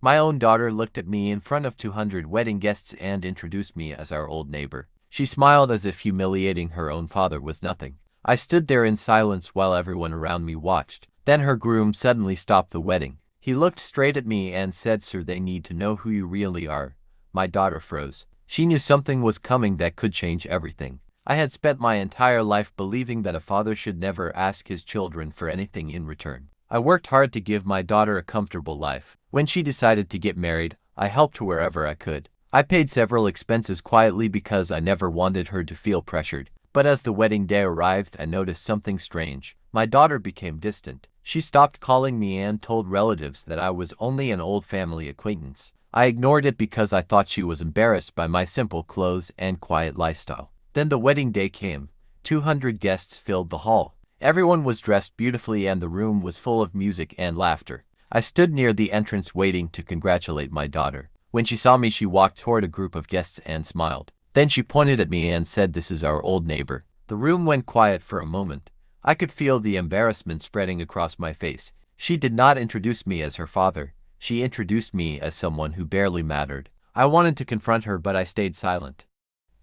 My own daughter looked at me in front of 200 wedding guests and introduced me as our old neighbor. She smiled as if humiliating her own father was nothing. I stood there in silence while everyone around me watched. Then her groom suddenly stopped the wedding. He looked straight at me and said, "Sir, they need to know who you really are." My daughter froze. She knew something was coming that could change everything. I had spent my entire life believing that a father should never ask his children for anything in return. I worked hard to give my daughter a comfortable life. When she decided to get married, I helped her wherever I could. I paid several expenses quietly because I never wanted her to feel pressured. But as the wedding day arrived, I noticed something strange. My daughter became distant. She stopped calling me and told relatives that I was only an old family acquaintance. I ignored it because I thought she was embarrassed by my simple clothes and quiet lifestyle. Then the wedding day came. 200 guests filled the hall. Everyone was dressed beautifully and the room was full of music and laughter. I stood near the entrance waiting to congratulate my daughter. When she saw me, she walked toward a group of guests and smiled. Then she pointed at me and said, "This is our old neighbor." The room went quiet for a moment. I could feel the embarrassment spreading across my face. She did not introduce me as her father. She introduced me as someone who barely mattered. I wanted to confront her, but I stayed silent.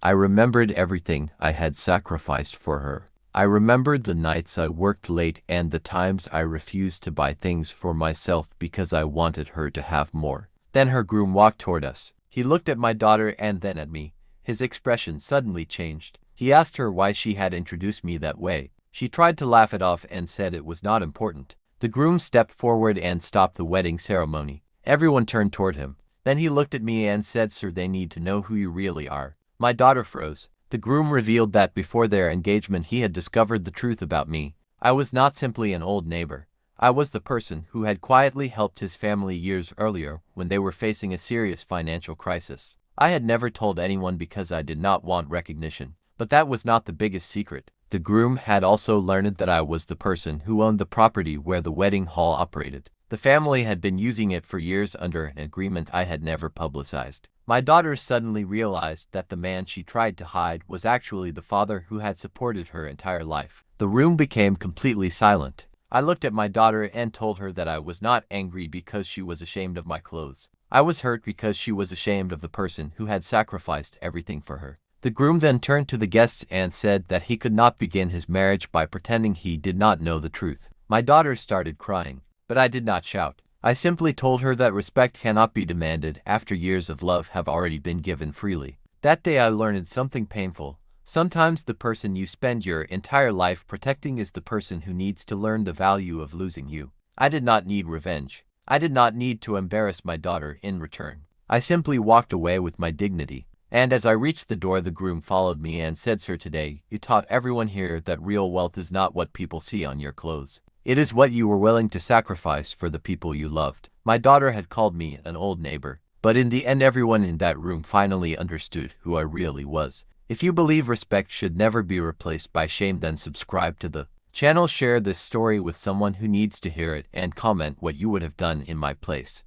I remembered everything I had sacrificed for her. I remembered the nights I worked late and the times I refused to buy things for myself because I wanted her to have more. Then her groom walked toward us. He looked at my daughter and then at me. His expression suddenly changed. He asked her why she had introduced me that way. She tried to laugh it off and said it was not important. The groom stepped forward and stopped the wedding ceremony. Everyone turned toward him. Then he looked at me and said, "Sir, they need to know who you really are." My daughter froze. The groom revealed that before their engagement he had discovered the truth about me. I was not simply an old neighbor. I was the person who had quietly helped his family years earlier when they were facing a serious financial crisis. I had never told anyone because I did not want recognition. But that was not the biggest secret. The groom had also learned that I was the person who owned the property where the wedding hall operated. The family had been using it for years under an agreement I had never publicized. My daughter suddenly realized that the man she tried to hide was actually the father who had supported her entire life. The room became completely silent. I looked at my daughter and told her that I was not angry because she was ashamed of my clothes. I was hurt because she was ashamed of the person who had sacrificed everything for her. The groom then turned to the guests and said that he could not begin his marriage by pretending he did not know the truth. My daughter started crying, but I did not shout. I simply told her that respect cannot be demanded after years of love have already been given freely. That day I learned something painful. Sometimes the person you spend your entire life protecting is the person who needs to learn the value of losing you. I did not need revenge. I did not need to embarrass my daughter in return. I simply walked away with my dignity. And as I reached the door, the groom followed me and said, "Sir, today you taught everyone here that real wealth is not what people see on your clothes. It is what you were willing to sacrifice for the people you loved." My daughter had called me an old neighbor, but in the end everyone in that room finally understood who I really was. If you believe respect should never be replaced by shame, then subscribe to the channel, share this story with someone who needs to hear it, and comment what you would have done in my place.